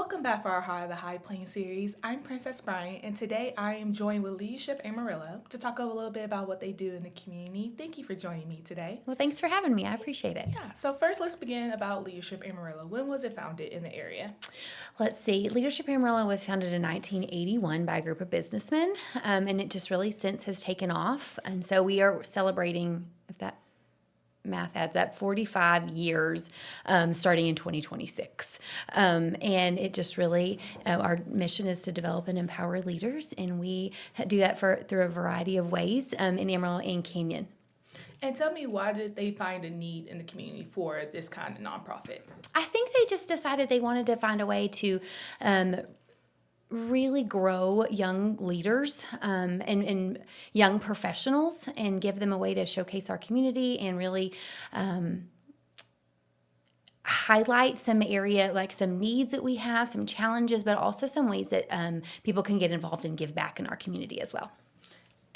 Welcome back for our Heart of the High Plains series. I'm Princess Bryant, and today I am joined with Leadership Amarillo to talk a little bit about what they do in the community. Thank you for joining me today. Well, thanks for having me. I appreciate it. Yeah, so first let's begin about Leadership Amarillo. When was it founded in the area? Let's see. Leadership Amarillo was founded in 1981 by a group of businessmen, and it just really since has taken off. And so we are celebrating, if that math adds up, 45 years starting in 2026. And it just really, our mission is to develop and empower leaders, and we do that through a variety of ways in Amarillo and Canyon. And tell me, why did they find a need in the community for this kind of nonprofit? I think they just decided they wanted to find a way to really grow young leaders and young professionals and give them a way to showcase our community and really highlight some area, like some needs that we have, some challenges, but also some ways that people can get involved and give back in our community as well.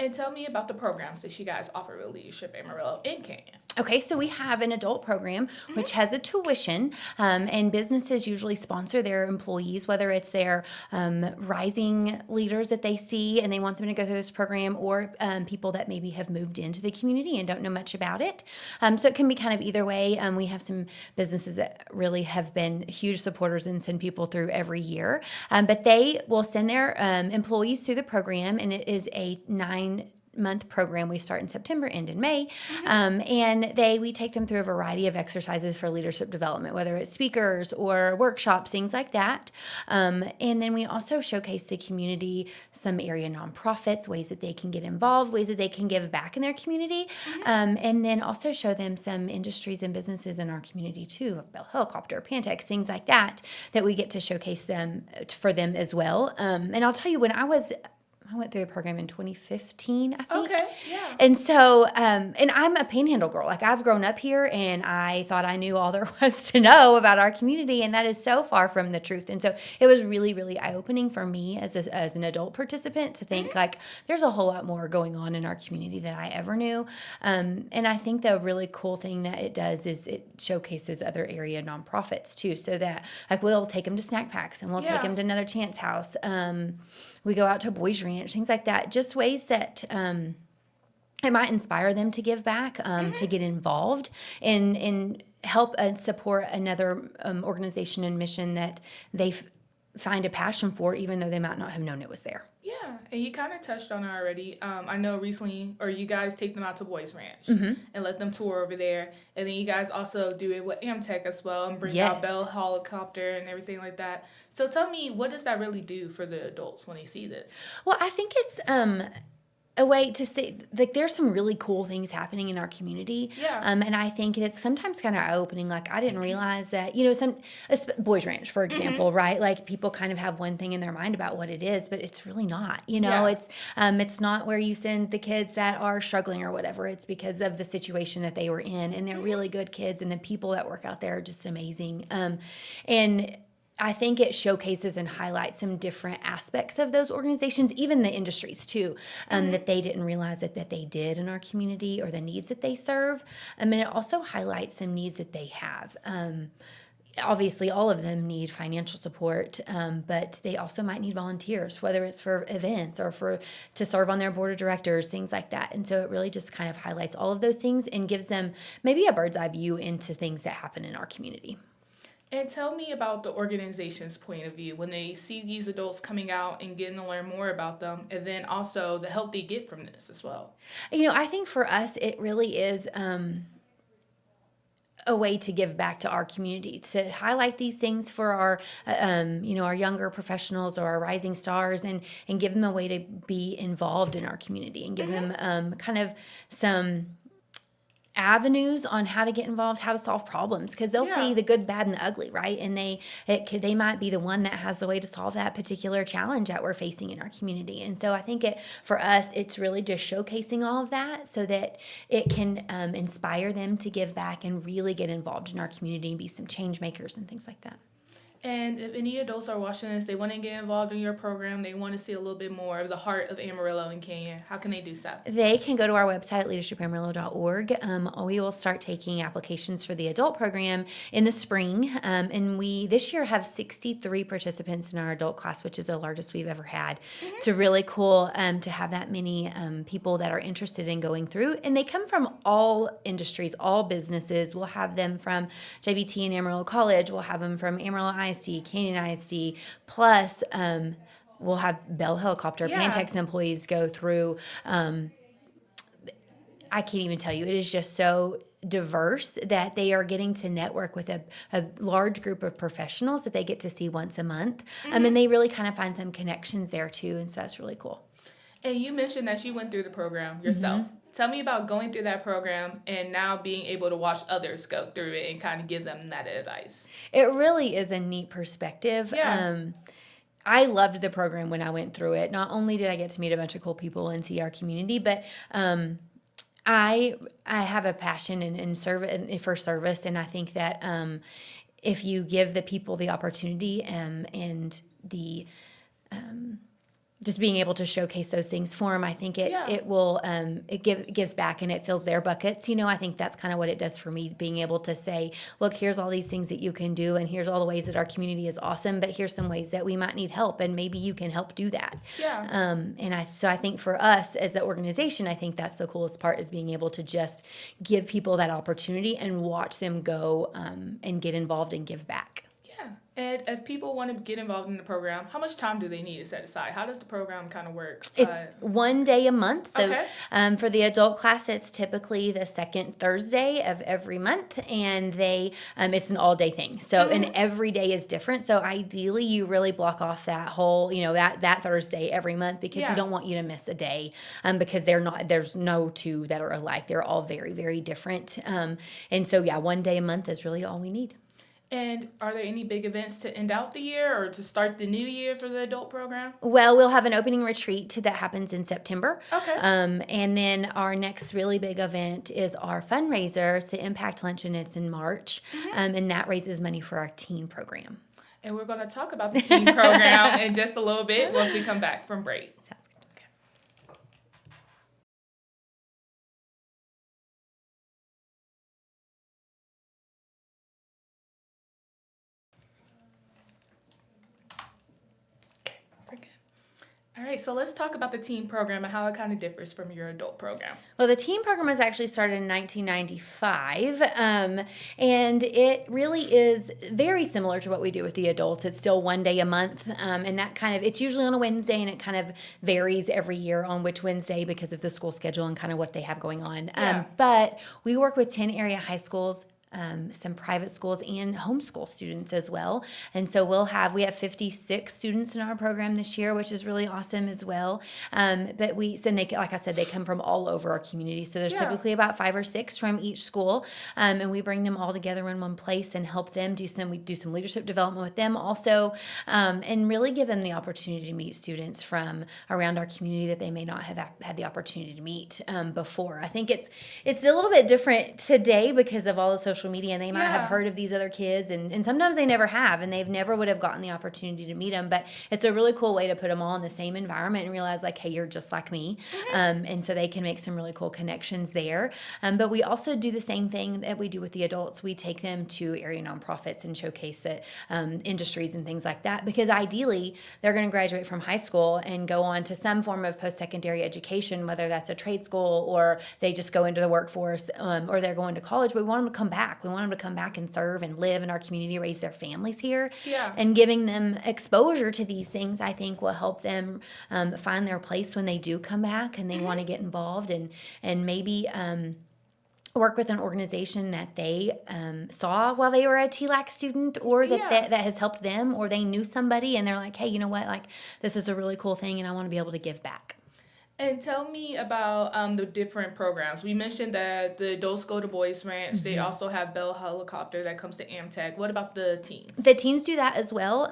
And tell me about the programs that you guys offer with Leadership Amarillo in Canyon. Okay, so we have an adult program which has a tuition, and businesses usually sponsor their employees, whether it's their rising leaders that they see and they want them to go through this program, or people that maybe have moved into the community and don't know much about it. So it can be kind of either way. We have some businesses that really have been huge supporters and send people through every year, but they will send their employees through the program, and it is a 9-month program. We start in September, end in May, and we take them through a variety of exercises for leadership development, whether it's speakers or workshops, things like that. And then we also showcase the community, some area nonprofits, ways that they can get involved, ways that they can give back in their community, and then also show them some industries and businesses in our community too, Bell Helicopter, Pantex, things like that, that we get to showcase them for them as well. And I'll tell you, when I went through the program in 2015, I think. Okay, yeah. And so, and I'm a Panhandle girl. Like, I've grown up here, and I thought I knew all there was to know about our community, and that is so far from the truth. And so it was really, really eye-opening for me as an adult participant to think, like, there's a whole lot more going on in our community than I ever knew. And I think the really cool thing that it does is it showcases other area nonprofits, too, so that, like, we'll take them to snack packs, and we'll take them to Another Chance House. We go out to Boys Ranch, things like that, just ways that it might inspire them to give back, to get involved, and help and support another organization and mission that they find a passion for, even though they might not have known it was there. Yeah, and you kind of touched on it already. I know recently, or you guys take them out to Boys Ranch and let them tour over there. And then you guys also do it with Amtech as well and bring out Bell Helicopter and everything like that. So tell me, what does that really do for the adults when they see this? Well, I think it's a way to say, like, there's some really cool things happening in our community. Yeah. And I think it's sometimes kind of eye-opening. Like, I didn't realize that, Boys Ranch, for example, right? Like, people kind of have one thing in their mind about what it is, but it's really not. It's not where you send the kids that are struggling or whatever. It's because of the situation that they were in, and they're really good kids, and the people that work out there are just amazing. And I think it showcases and highlights some different aspects of those organizations, even the industries too, that they didn't realize that they did in our community, or the needs that they serve. And it also highlights some needs that they have. Obviously, all of them need financial support, but they also might need volunteers, whether it's for events or to serve on their board of directors, things like that. And so it really just kind of highlights all of those things and gives them maybe a bird's eye view into things that happen in our community. And tell me about the organization's point of view when they see these adults coming out and getting to learn more about them, and then also the help they get from this as well. I think for us, it really is a way to give back to our community, to highlight these things for our, our younger professionals or our rising stars, and give them a way to be involved in our community, and give them kind of some avenues on how to get involved, how to solve problems, because they'll see the good, bad, and the ugly, right? And they might be the one that has the way to solve that particular challenge that we're facing in our community. And so I think for us, it's really just showcasing all of that so that it can inspire them to give back and really get involved in our community and be some change makers and things like that. And if any adults are watching this, they want to get involved in your program, they want to see a little bit more of the heart of Amarillo and Kenya, how can they do so? They can go to our website at leadershipamarillo.org. We will start taking applications for the adult program in the spring. And we this year have 63 participants in our adult class, which is the largest we've ever had. It's really cool to have that many people that are interested in going through. And they come from all industries, all businesses. We'll have them from JBT and Amarillo College. We'll have them from Amarillo ISD, Canyon ISD, plus we'll have Bell Helicopter, Pantex employees go through. I can't even tell you. It is just so diverse that they are getting to network with a large group of professionals that they get to see once a month. And they really kind of find some connections there too. And so that's really cool. And you mentioned that you went through the program yourself. Tell me about going through that program and now being able to watch others go through it and kind of give them that advice. It really is a neat perspective. Yeah. I loved the program when I went through it. Not only did I get to meet a bunch of cool people and see our community, but I have a passion for service, and I think that if you give the people the opportunity and the just being able to showcase those things for them, I think it will gives back and it fills their buckets. I think that's kind of what it does for me, being able to say, look, here's all these things that you can do, and here's all the ways that our community is awesome, but here's some ways that we might need help, and maybe you can help do that. So I think for us as an organization, I think that's the coolest part, is being able to just give people that opportunity and watch them go and get involved and give back. And if people want to get involved in the program, how much time do they need to set aside? How does the program kind of work? It's one day a month. So for the adult class, it's typically the second Thursday of every month, and it's an all-day thing. So and every day is different. So ideally, you really block off that whole, that Thursday every month, because we don't want you to miss a day, because there's no two that are alike. They're all very, very different. And so, one day a month is really all we need. And are there any big events to end out the year or to start the new year for the adult program? Well, we'll have an opening retreat that happens in September. Okay. And then our next really big event is our fundraiser. It's the Impact Luncheon. It's in March. And that raises money for our teen program. And we're going to talk about the teen program in just a little bit once we come back from break. All right, so let's talk about the teen program and how it kind of differs from your adult program. Well, the teen program was actually started in 1995, and it really is very similar to what we do with the adults. It's still one day a month, and it's usually on a Wednesday, and it kind of varies every year on which Wednesday because of the school schedule and kind of what they have going on. But we work with 10 area high schools, some private schools, and homeschool students as well. And so we have 56 students in our program this year, which is really awesome as well. But like I said, they come from all over our community. So there's typically about 5 or 6 from each school. And we bring them all together in one place and help them we do some leadership development with them also, and really give them the opportunity to meet students from around our community that they may not have had the opportunity to meet before. I think it's a little bit different today because of all the social media, and they might have heard of these other kids, and sometimes they never have, and they've never would have gotten the opportunity to meet them. But it's a really cool way to put them all in the same environment and realize, like, hey, you're just like me. And so they can make some really cool connections there. But we also do the same thing that we do with the adults. We take them to area nonprofits and showcase it, industries and things like that, because ideally they're going to graduate from high school and go on to some form of post-secondary education, whether that's a trade school or they just go into the workforce, or they're going to college. But we want them to come back. We want them to come back and serve and live in our community, raise their families here. And giving them exposure to these things, I think, will help them find their place when they do come back and they want to get involved, and maybe work with an organization that they saw while they were a TLAC student, or that has helped them, or they knew somebody and they're like, hey, you know what, like, this is a really cool thing and I want to be able to give back. And tell me about the different programs. We mentioned that the adults go to Boys Ranch. They also have Bell Helicopter that comes to Amtech. What about the teens? The teens do that as well,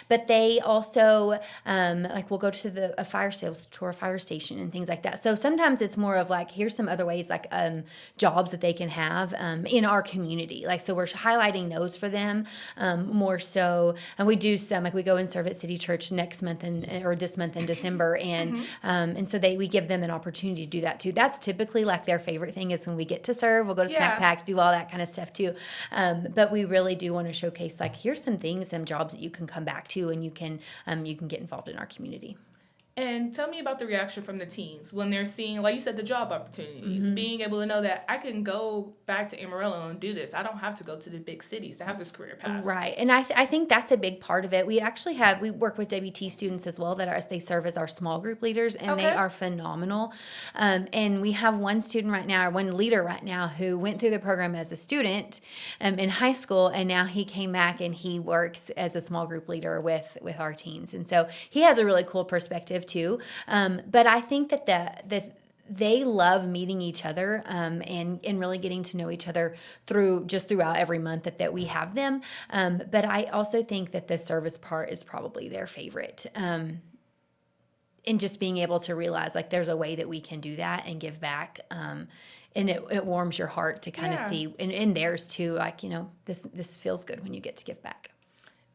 but they also like we'll go to a fire sales tour, fire station, and things like that. So sometimes it's more of like here's some other ways like jobs that they can have in our community. Like so we're highlighting those for them more so, and we do some like we go and serve at City Church next month or this month in December, and so we give them an opportunity to do that too. That's typically like their favorite thing is when we get to serve. We'll go to snack packs, do all that kind of stuff too. But we really do want to showcase like here's some things, some jobs that you can come back to, and you can get involved in our community. And tell me about the reaction from the teens when they're seeing, like you said, the job opportunities, being able to know that I can go back to Amarillo and do this. I don't have to go to the big cities to have this career path. Right. And I think that's a big part of it. We work with WT students as well they serve as our small group leaders, and they are phenomenal. And we have one leader right now who went through the program as a student in high school, and now he came back and he works as a small group leader with our teens. And so he has a really cool perspective too. But I think that they love meeting each other and really getting to know each other throughout every month that we have them. But I also think that the service part is probably their favorite. And just being able to realize like there's a way that we can do that and give back. And it warms your heart to kind of see, and theirs too, like, this feels good when you get to give back.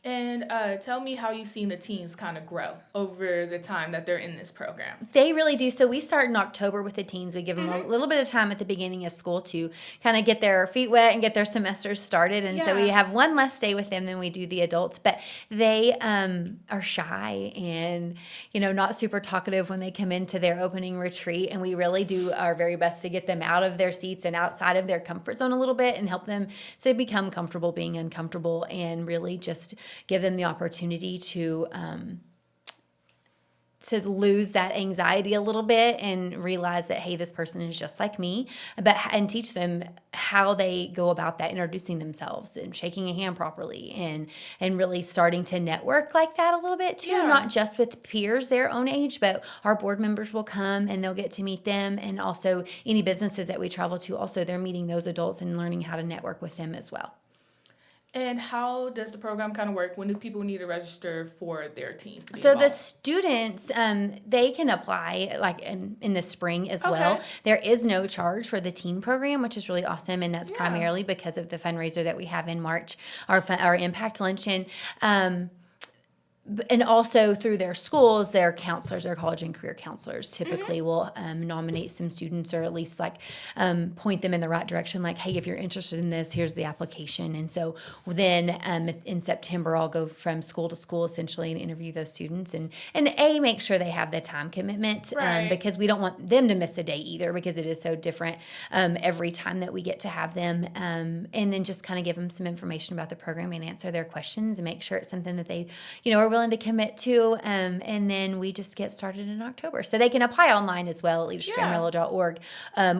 And tell me how you've seen the teens kind of grow over the time that they're in this program. They really do. So we start in October with the teens. We give them a little bit of time at the beginning of school to kind of get their feet wet and get their semesters started. And so we have one less day with them than we do the adults. But they are shy and, not super talkative when they come into their opening retreat. And we really do our very best to get them out of their seats and outside of their comfort zone a little bit and help them to become comfortable being uncomfortable and really just give them the opportunity to lose that anxiety a little bit and realize that, hey, this person is just like me, and teach them how they go about that, introducing themselves and shaking a hand properly and really starting to network like that a little bit too, not just with peers their own age, but our board members will come and they'll get to meet them, and also any businesses that we travel to, also they're meeting those adults and learning how to network with them as well. And how does the program kind of work? When do people need to register for their teens to be So involved? the students, they can apply like in the spring as well. There is no charge for the teen program, which is really awesome, and that's primarily because of the fundraiser that we have in March, our Impact Luncheon. And also through their schools, their counselors, their college and career counselors typically will nominate some students, or at least like point them in the right direction. Like, hey, if you're interested in this, here's the application. And so then in September, I'll go from school to school essentially and interview those students and make sure they have the time commitment because we don't want them to miss a day either, because it is so different every time that we get to have them. And then just kind of give them some information about the program and answer their questions and make sure it's something that they, are willing to commit to, and then we just get started in October. So they can apply online as well at leadershipamarillo.org,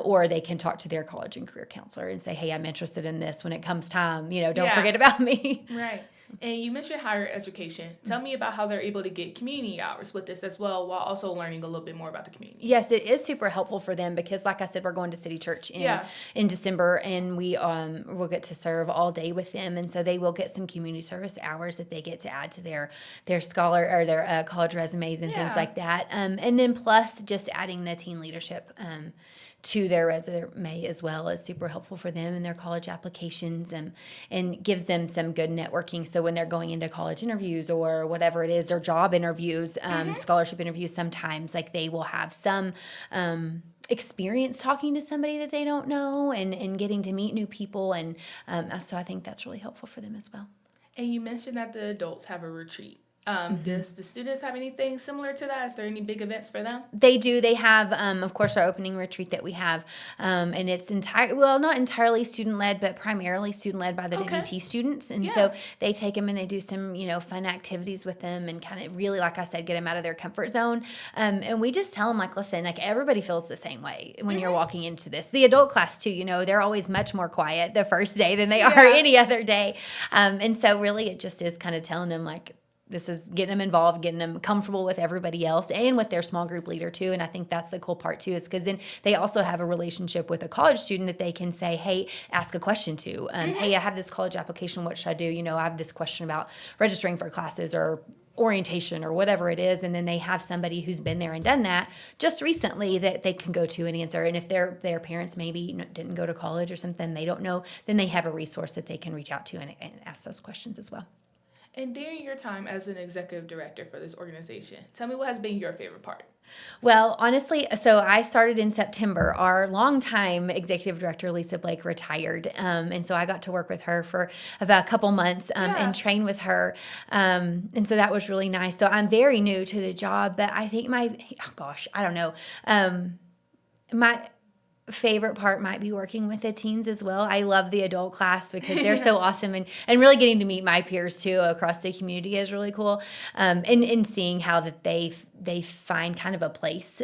or they can talk to their college and career counselor and say, hey, I'm interested in this when it comes time, don't forget about me. Right. And you mentioned higher education. Tell me about how they're able to get community hours with this as well, while also learning a little bit more about the community. Yes, it is super helpful for them because, like I said, we're going to City Church in December, and we will get to serve all day with them, and so they will get some community service hours that they get to add to their scholar or their college resumes and things like that. And then plus just adding the teen leadership to their resume as well is super helpful for them in their college applications, and gives them some good networking. So when they're going into college interviews or whatever it is, or job interviews, scholarship interviews, sometimes like they will have some experience talking to somebody that they don't know and getting to meet new people. And so I think that's really helpful for them as well. And you mentioned that the adults have a retreat. Does the students have anything similar to that? Is there any big events for them? They do. They have, of course, our opening retreat that we have, and it's not entirely student-led, but primarily student-led by the WT students. And so they take them and they do some, fun activities with them and kind of really, like I said, get them out of their comfort zone. And we just tell them, like, listen, like everybody feels the same way when you're walking into this. The adult class, too, they're always much more quiet the first day than they are any other day. And so really it just is kind of telling them, like, this is getting them involved, getting them comfortable with everybody else and with their small group leader too. And I think that's the cool part too, is because then they also have a relationship with a college student that they can say, hey, ask a question to. Hey, I have this college application. What should I do? I have this question about registering for classes or orientation or whatever it is, and then they have somebody who's been there and done that just recently that they can go to and answer. And if their parents maybe didn't go to college or something, they don't know, then they have a resource that they can reach out to and ask those questions as well. And during your time as an executive director for this organization, tell me what has been your favorite part? Well, honestly, so I started in September. Our longtime executive director, Lisa Blake, retired. And so I got to work with her for about a couple months and train with her. And so that was really nice. So I'm very new to the job, but I think I don't know. My favorite part might be working with the teens as well. I love the adult class because they're so awesome, and really getting to meet my peers too across the community is really cool. And seeing how that they find kind of a place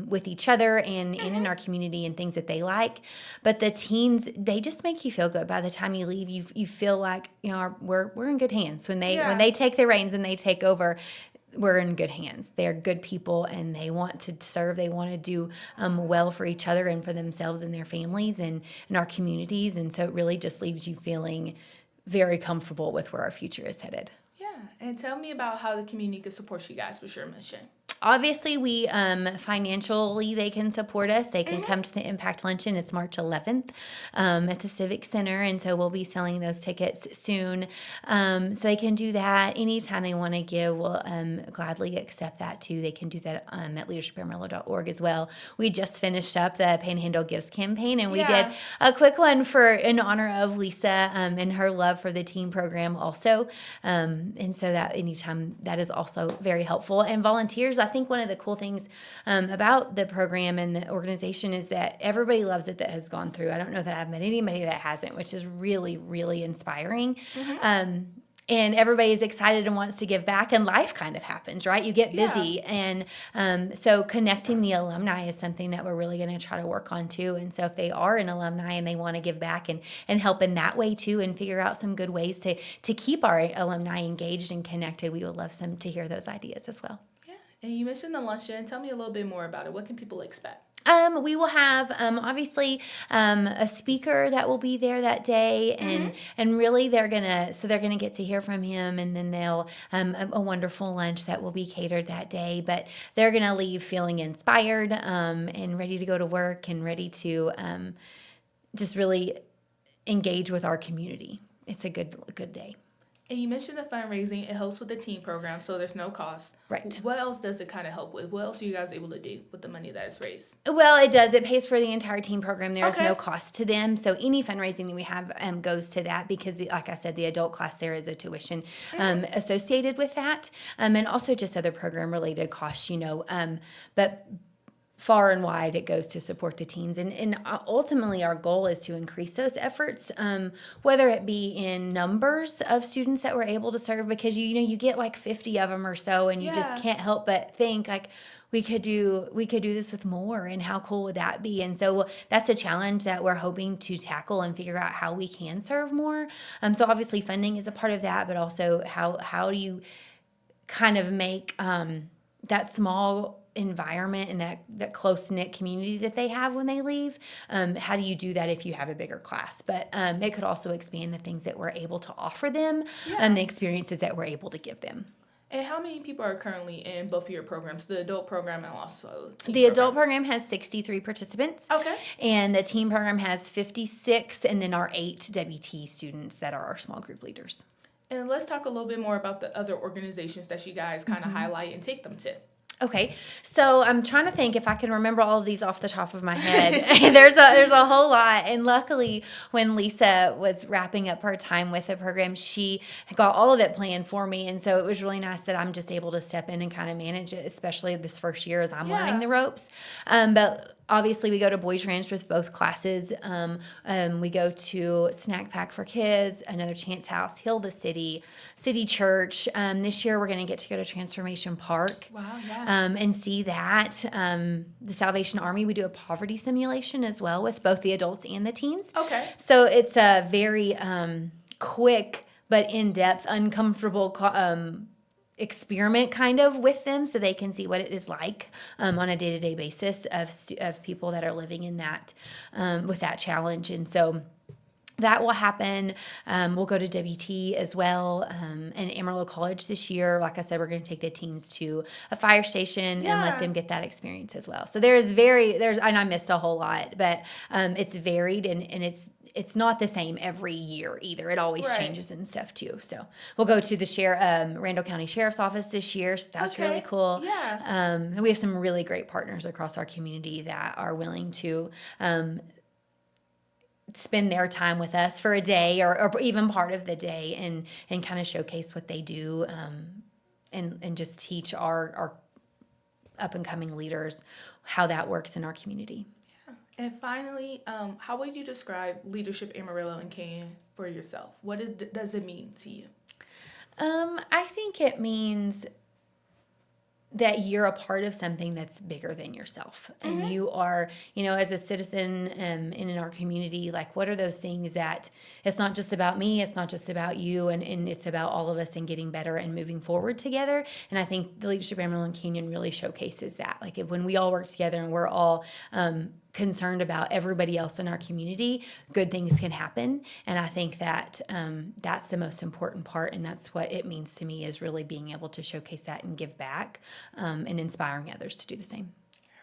with each other and in our community and things that they like. But the teens, they just make you feel good. By the time you leave, you feel like we're in good hands when they take the reins and they take over. We're in good hands. They're good people, and they want to serve. They want to do well for each other and for themselves and their families and our communities. And so it really just leaves you feeling very comfortable with where our future is headed. Yeah. And tell me about how the community can support you guys with your mission. Obviously, we financially, they can support us. They can come to the Impact Luncheon. It's March 11th at the Civic Center, and so we'll be selling those tickets soon. So they can do that anytime they want to give. We'll gladly accept that too. They can do that at leadershipamarillo.org as well. We just finished up the Panhandle Gives campaign, and we did a quick one in honor of Lisa and her love for the teen program also. And so that anytime, that is also very helpful. And volunteers, I think one of the cool things about the program and the organization is that everybody loves it that has gone through. I don't know that I've met anybody that hasn't, which is really, really inspiring. And everybody's excited and wants to give back, and life kind of happens, right? You get busy. And so connecting the alumni is something that we're really going to try to work on too. And so if they are an alumni and they want to give back and help in that way too, and figure out some good ways to keep our alumni engaged and connected, we would love to hear those ideas as well. And you mentioned the luncheon. Tell me a little bit more about it. What can people expect? We will have obviously a speaker that will be there that day, and really they're gonna get to hear from him, and then they'll a wonderful lunch that will be catered that day. But they're gonna leave feeling inspired and ready to go to work and ready to just really engage with our community. It's a good day. And you mentioned the fundraising. It helps with the teen program, so there's no cost. Right. What else does it kind of help with? What else are you guys able to do with the money that is raised? Well, it does. It pays for the entire teen program. There's no cost to them. So any fundraising that we have goes to that because, like I said, the adult class, there is a tuition associated with that. And also just other program-related costs, but far and wide, it goes to support the teens. And ultimately, our goal is to increase those efforts, whether it be in numbers of students that we're able to serve, because, you get like 50 of them or so, and you just can't help but think, like, we could do this with more, and how cool would that be? And so that's a challenge that we're hoping to tackle and figure out how we can serve more. So obviously, funding is a part of that, but also how do you kind of make that small environment and that close-knit community that they have when they leave, how do you do that if you have a bigger class? But it could also expand the things that we're able to offer them and the experiences that we're able to give them. And how many people are currently in both of your programs, the adult program and also teen The adult program has 63 participants. Okay. And the teen program has 56, and then our 8 WT students that are our small group leaders. And let's talk a little bit more about the other organizations that you guys kind of highlight and take them to. Okay, so I'm trying to think if I can remember all of these off the top of my head. There's a whole lot, and luckily when Lisa was wrapping up her time with the program, she got all of it planned for me, and so it was really nice that I'm just able to step in and kind of manage it, especially this first year as I'm learning the ropes. But obviously, we go to Boys Ranch with both classes. We go to Snack Pack for Kids, Another Chance House, Heal the City, City Church. This year, we're going to get to go to Transformation Park. Wow, yeah. And see that. The Salvation Army, we do a poverty simulation as well with both the adults and the teens. Okay. So it's a very quick but in-depth, uncomfortable experiment kind of with them so they can see what it is like on a day-to-day basis of people that are living in that with that challenge. And so that will happen. We'll go to WT as well. And Amarillo College this year, like I said, we're going to take the teens to a fire station and let them get that experience as well. So and I missed a whole lot, but it's varied and it's not the same every year either. It always changes and stuff too. So we'll go to the Randall County Sheriff's Office this year. So that's really cool. Yeah. And we have some really great partners across our community that are willing to spend their time with us for a day or even part of the day and kind of showcase what they do and just teach our up and coming leaders how that works in our community. And finally, how would you describe leadership Amarillo and Canyon for yourself? What does it mean to you? I think it means that you're a part of something that's bigger than yourself. And you are, as a citizen in our community, like what are those things that it's not just about me, it's not just about you, and it's about all of us and getting better and moving forward together. And I think the Leadership Amarillo and Canyon really showcases that. Like when we all work together and we're all concerned about everybody else in our community, good things can happen. And I think that that's the most important part, and that's what it means to me, is really being able to showcase that and give back and inspiring others to do the same.